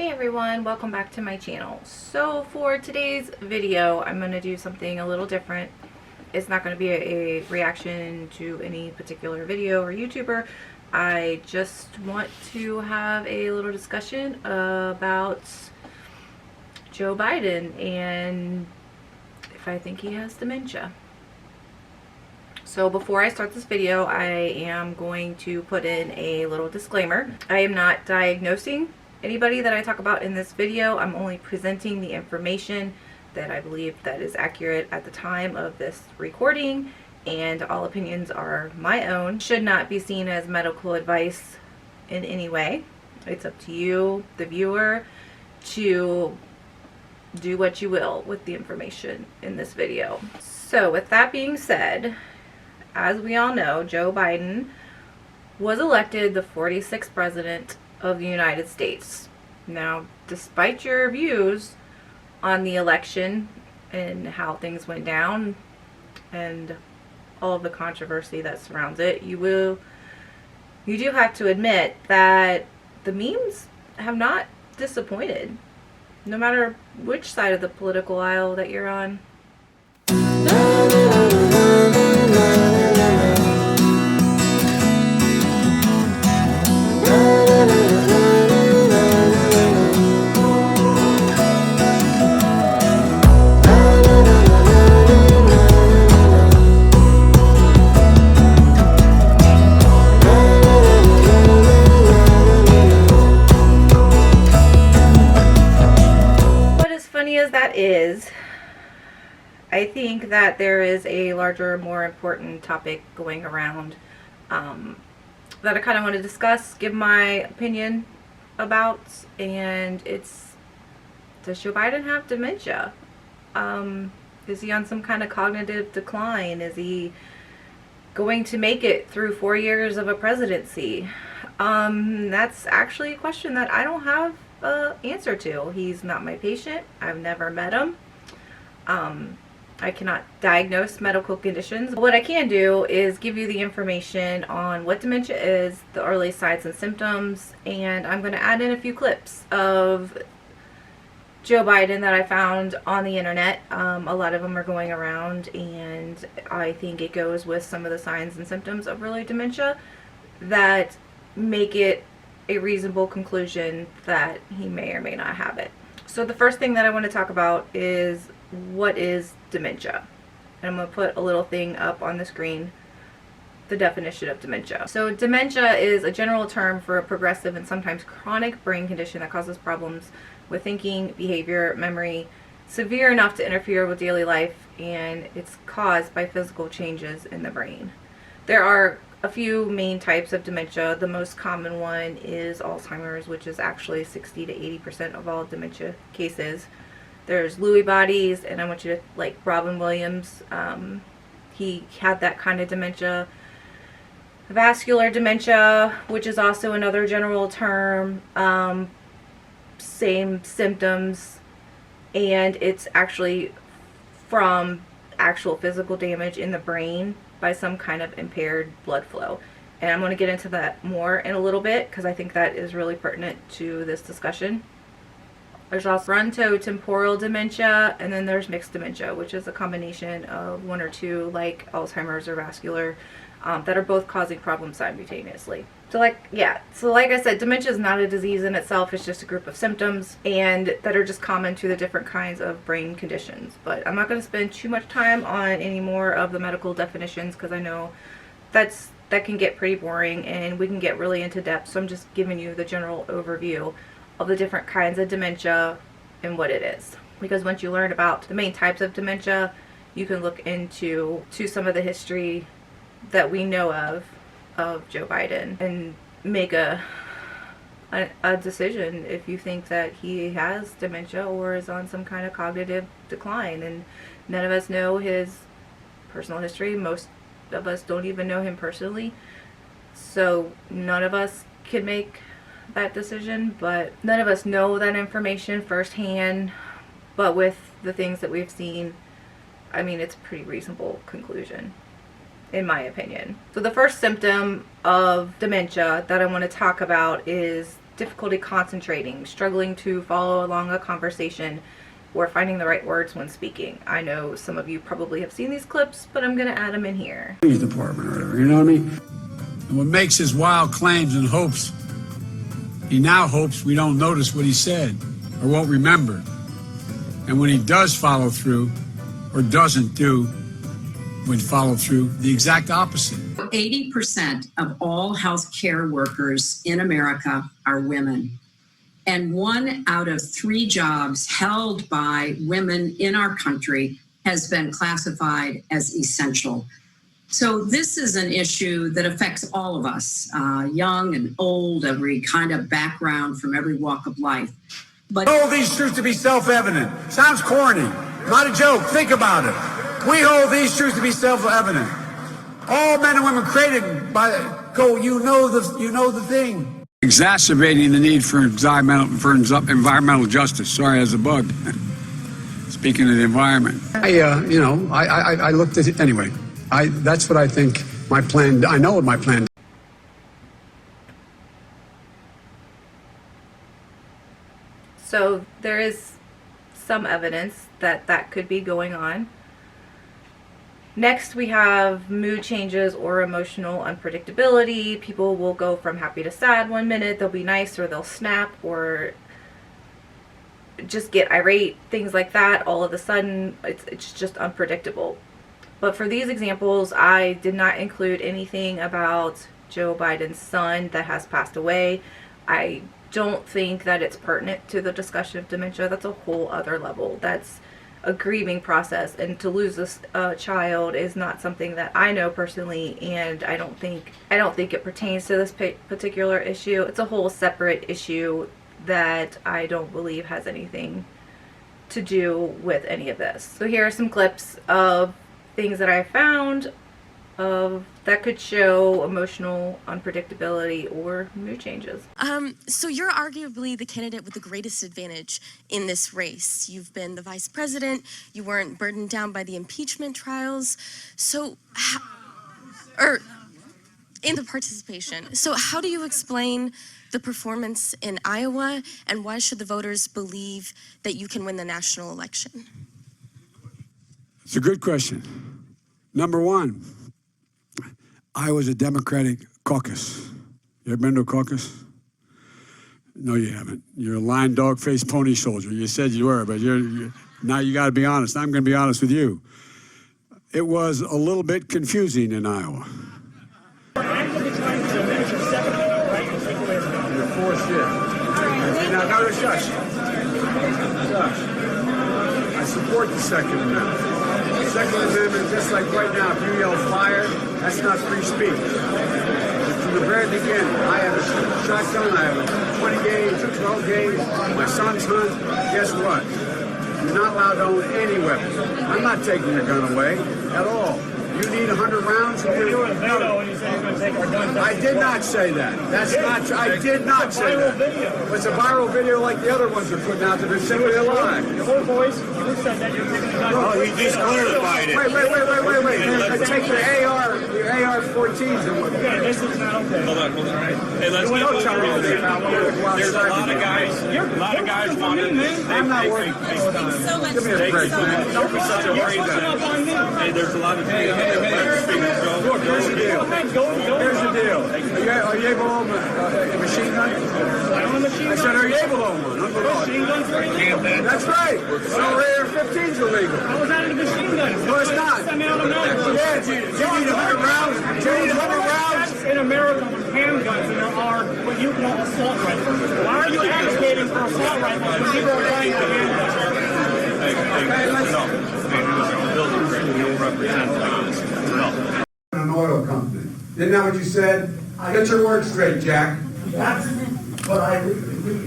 Hey everyone, welcome back to my channel. So for today's video, I'm going to do something a little different. It's not going to be a reaction to any particular video or YouTuber. I just want to have a little discussion about Joe Biden and if I think he has dementia. So before I start this video, I am going to put in a little disclaimer. I am not diagnosing anybody that I talk about in this video. I'm only presenting the information that I believe that is accurate at the time of this recording, and all opinions are my own. Should not be seen as medical advice in any way. It's up to you, the viewer, to do what you will with the information in this video. So with that being said, as we all know, Joe Biden was elected the 46th president of the United States. Now, despite your views on the election and how things went down and all of the controversy that surrounds it, you do have to admit that the memes have not disappointed, no matter which side of the political aisle that you're on. As that is, I think that there is a larger, more important topic going around that I kind of want to discuss, give my opinion about, and it's, does Joe Biden have dementia? Is he on some kind of cognitive decline? Is he going to make it through 4 years of a presidency? That's actually a question that I don't have answer to. He's not my patient. I've never met him. I cannot diagnose medical conditions. What I can do is give you the information on what dementia is, the early signs and symptoms, and I'm going to add in a few clips of Joe Biden that I found on the internet. A lot of them are going around, and I think it goes with some of the signs and symptoms of early dementia that make it a reasonable conclusion that he may or may not have it. So the first thing that I want to talk about is, what is dementia? And I'm going to put a little thing up on the screen, the definition of dementia. So dementia is a general term for a progressive and sometimes chronic brain condition that causes problems with thinking, behavior, memory, severe enough to interfere with daily life, and it's caused by physical changes in the brain. There are a few main types of dementia. The most common one is Alzheimer's, which is actually 60 to 80% of all dementia cases. There's Lewy bodies, and I want you to, like Robin Williams, he had that kind of dementia. Vascular dementia, which is also another general term, same symptoms, and it's actually from actual physical damage in the brain by some kind of impaired blood flow. And I'm going to get into that more in a little bit because I think that is really pertinent to this discussion. There's also frontotemporal dementia, and then there's mixed dementia, which is a combination of one or two, like Alzheimer's or vascular, that are both causing problems simultaneously. So like I said, dementia is not a disease in itself. It's just a group of symptoms and that are just common to the different kinds of brain conditions. But I'm not going to spend too much time on any more of the medical definitions because I know that can get pretty boring and we can get really into depth. So I'm just giving you the general overview of the different kinds of dementia and what it is. Because once you learn about the main types of dementia, you can look into some of the history that we know of Joe Biden and make a decision if you think that he has dementia or is on some kind of cognitive decline. And none of us know his personal history. Most of us don't even know him personally, so none of us can make that decision, but none of us know that information firsthand. But with the things that we've seen, I mean, it's a pretty reasonable conclusion, in my opinion. So the first symptom of dementia that I want to talk about is difficulty concentrating, struggling to follow along a conversation, or finding the right words when speaking. I know some of you probably have seen these clips, but I'm going to add them in here. Department or whatever, you know what I mean? And what makes his wild claims and hopes, he now hopes we don't notice what he said or won't remember. And when he does follow through or doesn't do when follow through, the exact opposite. 80% of all healthcare workers in America are women. And 1 out of 3 jobs held by women in our country has been classified as essential. So this is an issue that affects all of us, young and old, every kind of background from every walk of life. But We hold these truths to be self-evident. Sounds corny. Not a joke. Think about it. We hold these truths to be self-evident. All men and women created by you know the thing. Exacerbating the need for environmental justice. Sorry, as a bug. Speaking of the environment, I looked at it anyway. That's what I think my plan. I know what my plan. So there is some evidence that that could be going on. Next, we have mood changes or emotional unpredictability. People will go from happy to sad one minute, they'll be nice, or they'll snap, or just get irate, things like that. All of a sudden, it's just unpredictable. But for these examples, I did not include anything about Joe Biden's son that has passed away. I don't think that it's pertinent to the discussion of dementia. That's a whole other level. That's a grieving process, and to lose a child is not something that I know personally, and I don't think it pertains to this particular issue. It's a whole separate issue that I don't believe has anything to do with any of this. So here are some clips of things that I found that could show emotional unpredictability or mood changes. So you're arguably the candidate with the greatest advantage in this race. You've been the vice president. You weren't burdened down by the impeachment trials. In the participation. So how do you explain the performance in Iowa, and why should the voters believe that you can win the national election? It's a good question. Number one, Iowa's a Democratic caucus. You ever been to a caucus? No, you haven't. You're a lying dog-faced pony soldier. You said you were, but now you got to be honest. I'm going to be honest with you. It was a little bit confusing in Iowa. You're forced here. Now, no, shush. I support the Second Amendment. The Second Amendment, just like right now, if you yell fire, that's not free speech. From the very beginning, I have a shotgun, I have a 20 gauge, a 12 gauge, my son's hunt. Guess what? You're not allowed to own any weapons. I'm not taking your gun away at all. You need 100 rounds. You were a veto when you said you're going to take our guns. I did not say that. That's not true. I did not say that. It's a viral video like the other ones are putting out that are simply a lie. Your voice, you said that you're taking the guns. Oh, he just clarified it. Wait. Take the AR-14s and what? Okay, this is not okay. Hold on. Hey, let's get Don't tell me There's a lot of guys wanting this. I'm not worried. Give me a break, man. Don't be such a worried guy. Hey, there's a lot of Look, here's the deal. Here's the deal. Are you able to own a machine gun? I own a machine gun. I said, are you able to own one? Machine guns are illegal. That's right. So AR-15's illegal. How is that in a machine gun? No, it's not. Yeah, do you need 100 rounds? Do you need 100 rounds? In America with handguns, and there are what you call assault rifles. Why are you advocating for assault rifles when people are dying for handguns? An oil company. Isn't that what you said? Get your words straight, Jack. That's what I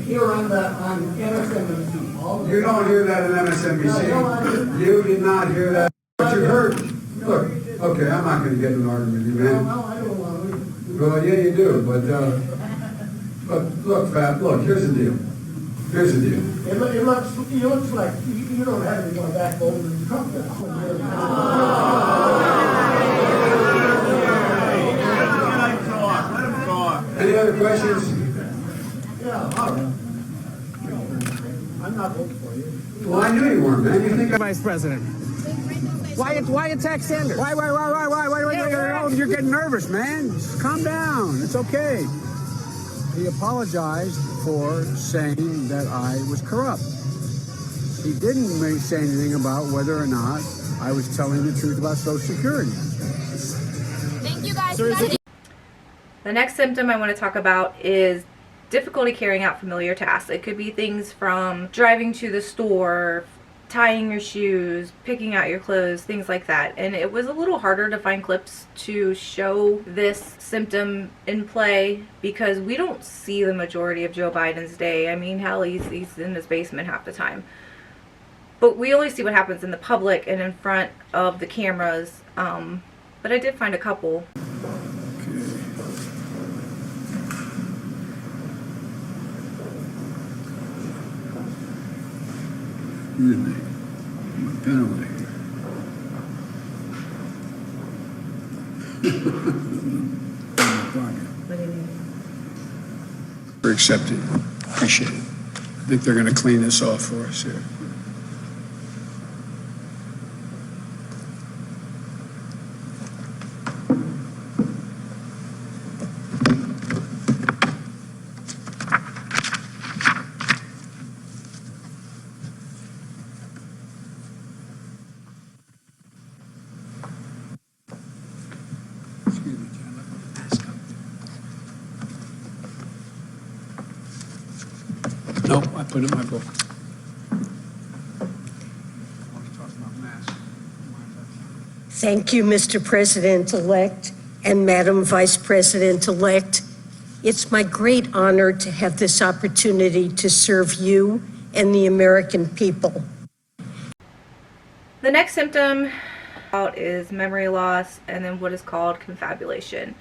hear on MSNBC. You don't hear that on MSNBC. You did not hear that. What you heard. Look, okay, I'm not going to get in an argument with you, man. No, I don't want to. Well, yeah, you do, but look, Fat, look, here's the deal. Here's the deal. It looks like you don't have any more backbone than Trump does. Any other questions? Yeah. not voting for you. Well, I knew you weren't, man. You think Vice President. Why attack Sanders? Why? You're getting nervous, man. Just calm down. It's okay. He apologized for saying that I was corrupt. He didn't say anything about whether or not I was telling the truth about Social Security. Thank you guys. The next symptom I want to talk about is difficulty carrying out familiar tasks. It could be things from driving to the store, tying your shoes, picking out your clothes, things like that. And it was a little harder to find clips to show this symptom in play because we don't see the majority of Joe Biden's day. I mean, hell, he's in his basement half the time. But we only see what happens in the public and in front of the cameras. But I did find a couple. Penalty. We're accepted. Appreciate it. I think they're going to clean this off for us here. No, I put it in my book. Thank you, Mr. President-elect and Madam Vice President-elect. It's my great honor to have this opportunity to serve you and the American people. The next symptom is memory loss and then what is called confabulation.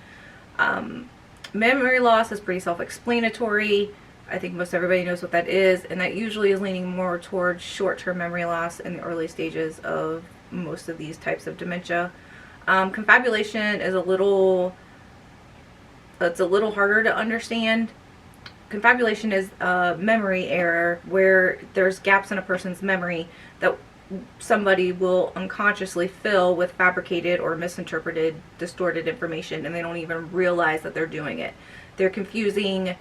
Memory loss is pretty self-explanatory. I think most everybody knows what that is, and that usually is leaning more towards short-term memory loss in the early stages of most of these types of dementia. Confabulation is a little harder to understand. Confabulation is a memory error where there's gaps in a person's memory that somebody will unconsciously fill with fabricated or misinterpreted, distorted information, and they don't even realize that they're doing it. They're confusing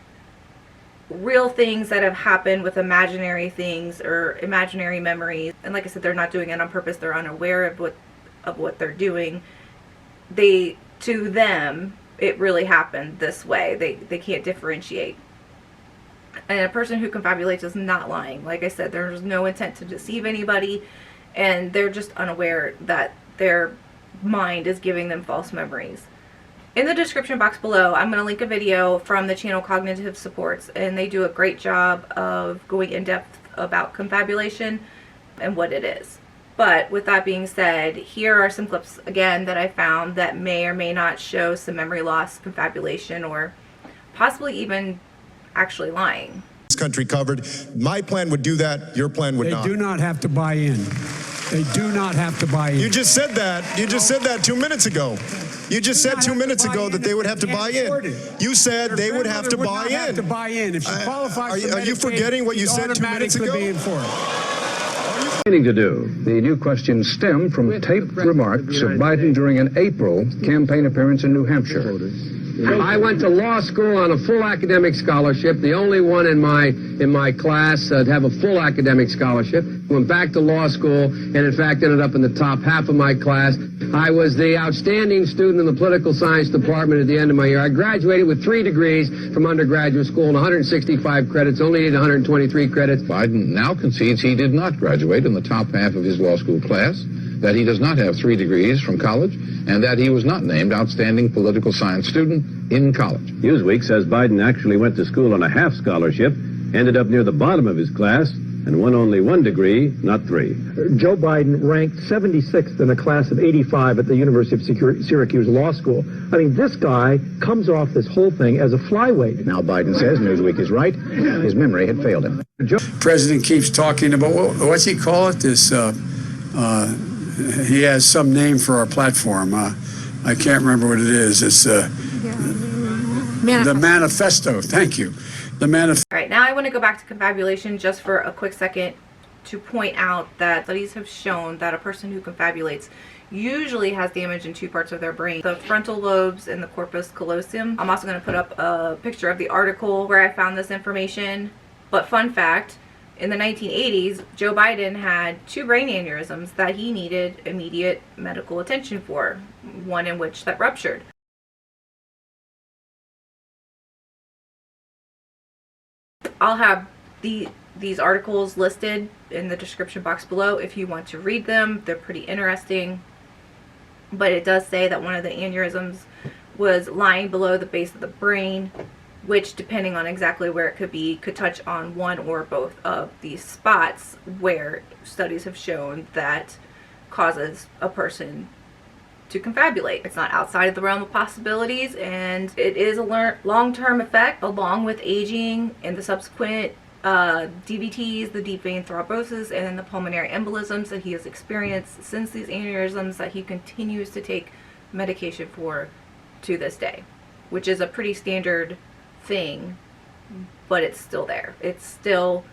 real things that have happened with imaginary things or imaginary memories. And like I said, they're not doing it on purpose. They're unaware of what they're doing. To them, it really happened this way. They can't differentiate. And a person who confabulates is not lying. Like I said, there's no intent to deceive anybody, and they're just unaware that their mind is giving them false memories. In the description box below, I'm going to link a video from the channel Cognitive Supports, and they do a great job of going in depth about confabulation and what it is. But with that being said, here are some clips again that I found that may or may not show some memory loss, confabulation, or possibly even actually lying. This country covered. My plan would do that. Your plan would not. They do not have to buy in. They do not have to buy in. You just said that. You just said that 2 minutes ago. You just said 2 minutes ago that they would have to buy in. You said they would have to buy in. Have to buy in. If she qualifies for Are you forgetting what you said 2 minutes ago? To do. The new questions stem from taped remarks of Biden during an April campaign appearance in New Hampshire. I went to law school on a full academic scholarship, the only one in my class to have a full academic scholarship. Went back to law school and in fact ended up in the top half of my class. I was the outstanding student in the political science department at the end of my year. I graduated with 3 degrees from undergraduate school and 165 credits, only needed 123 credits. Biden now concedes he did not graduate in the top half of his law school class, that he does not have 3 degrees from college, and that he was not named outstanding political science student in college. Newsweek says Biden actually went to school on a half scholarship, ended up near the bottom of his class, and won only 1 degree, not 3. Joe Biden ranked 76th in a class of 85 at the University of Syracuse Law School. I mean, this guy comes off this whole thing as a flyweight. Now Biden says Newsweek is right. His memory had failed him. President keeps talking about, what's he call it? This, he has some name for our platform. I can't remember what it is. It's the manifesto. Thank you. the manifesto. All right, now I want to go back to confabulation just for a quick second to point out that studies have shown that a person who confabulates usually has damage in two parts of their brain, the frontal lobes and the corpus callosum. I'm also going to put up a picture of the article where I found this information. But fun fact, in the 1980s, Joe Biden had 2 brain aneurysms that he needed immediate medical attention for, one in which that ruptured. I'll have these articles listed in the description box below if you want to read them. They're pretty interesting. But it does say that one of the aneurysms was lying below the base of the brain, which, depending on exactly where it could be, could touch on one or both of these spots where studies have shown that causes a person to confabulate. It's not outside of the realm of possibilities, and it is a long-term effect along with aging and the subsequent DVTs, the deep vein thrombosis, and then the pulmonary embolisms that he has experienced since these aneurysms that he continues to take medication for to this day, which is a pretty standard thing, but it's still there. It's still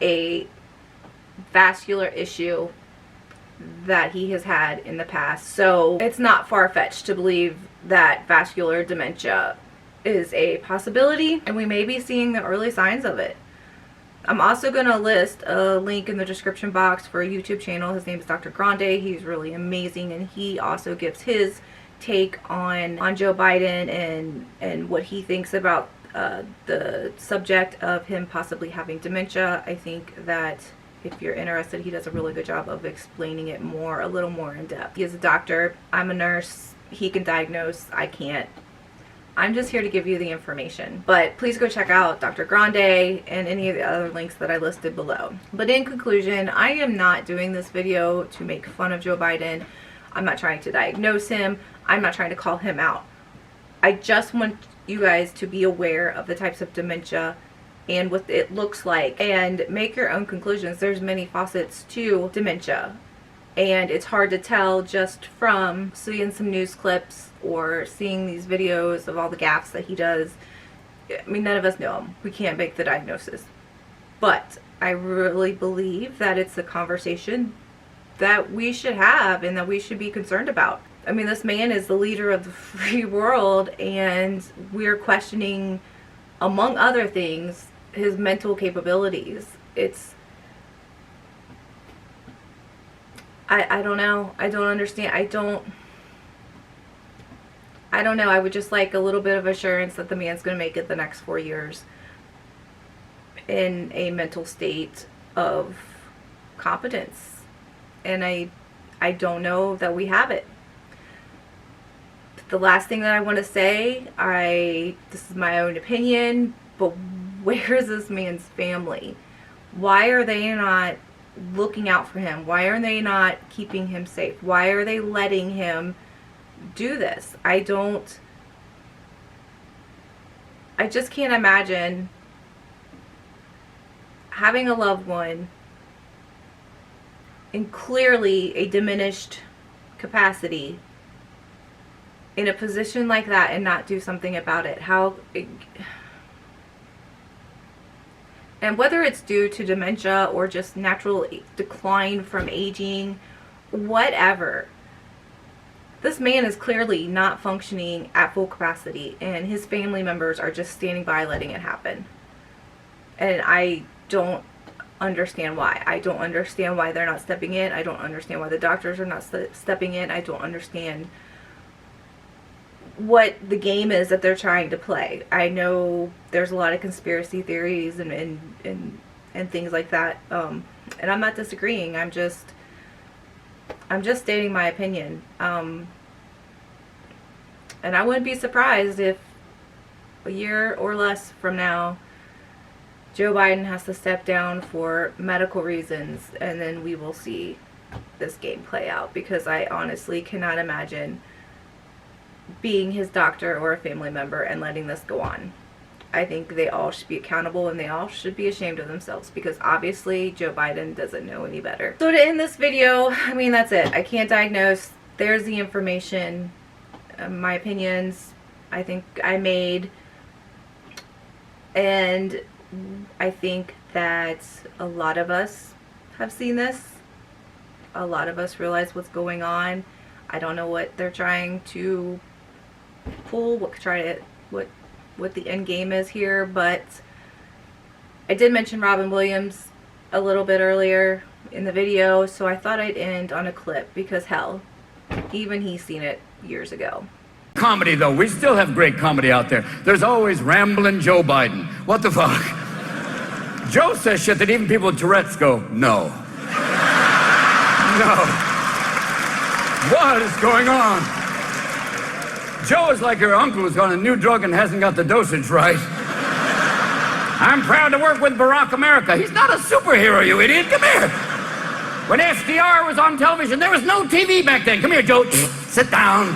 a vascular issue that he has had in the past. So it's not far-fetched to believe that vascular dementia is a possibility, and we may be seeing the early signs of it. I'm also going to list a link in the description box for a YouTube channel. His name is Dr. Grande. He's really amazing, and he also gives his take on Joe Biden and what he thinks about the subject of him possibly having dementia. I think that if you're interested, he does a really good job of explaining it a little more in depth. He is a doctor. I'm a nurse. He can diagnose. I can't. I'm just here to give you the information. But please go check out Dr. Grande and any of the other links that I listed below. But in conclusion, I am not doing this video to make fun of Joe Biden. I'm not trying to diagnose him. I'm not trying to call him out. I just want you guys to be aware of the types of dementia and what it looks like and make your own conclusions. There's many facets to dementia, and it's hard to tell just from seeing some news clips or seeing these videos of all the gaffes that he does. I mean, none of us know him. We can't make the diagnosis. But I really believe that it's a conversation that we should have and that we should be concerned about. I mean, this man is the leader of the free world, and we're questioning, among other things, his mental capabilities. I don't know. I don't understand. I don't know. I would just like a little bit of assurance that the man's going to make it the next 4 years in a mental state of competence. And I don't know that we have it. The last thing that I want to say, this is my own opinion, but where is this man's family? Why are they not looking out for him? Why are they not keeping him safe? Why are they letting him do this? I just can't imagine having a loved one in clearly a diminished capacity in a position like that and not do something about it. And whether it's due to dementia or just natural decline from aging, whatever, this man is clearly not functioning at full capacity, and his family members are just standing by letting it happen. And I don't understand why. I don't understand why they're not stepping in. I don't understand why the doctors are not stepping in. I don't understand what the game is that they're trying to play. I know there's a lot of conspiracy theories and things like that, and I'm not disagreeing. I'm just stating my opinion. And I wouldn't be surprised if a year or less from now Joe Biden has to step down for medical reasons, and then we will see this game play out, because I honestly cannot imagine being his doctor or a family member and letting this go on. I think they all should be accountable, and they all should be ashamed of themselves, because obviously Joe Biden doesn't know any better. So to end this video, I mean, that's it. I can't diagnose. There's the information. My opinions, I think I made. And I think that a lot of us have seen this. A lot of us realize what's going on. I don't know what they're trying to pull, what the end game is here, but I did mention Robin Williams a little bit earlier in the video, so I thought I'd end on a clip because hell, even he's seen it years ago. Comedy, though. We still have great comedy out there. There's always rambling Joe Biden. What the fuck? Joe says shit that even people with Tourette's go, no. No. What is going on? Joe is like your uncle who's on a new drug and hasn't got the dosage right. I'm proud to work with Barack America. He's not a superhero, you idiot. Come here. When FDR was on television, there was no TV back then. Come here, Joe. Sit down.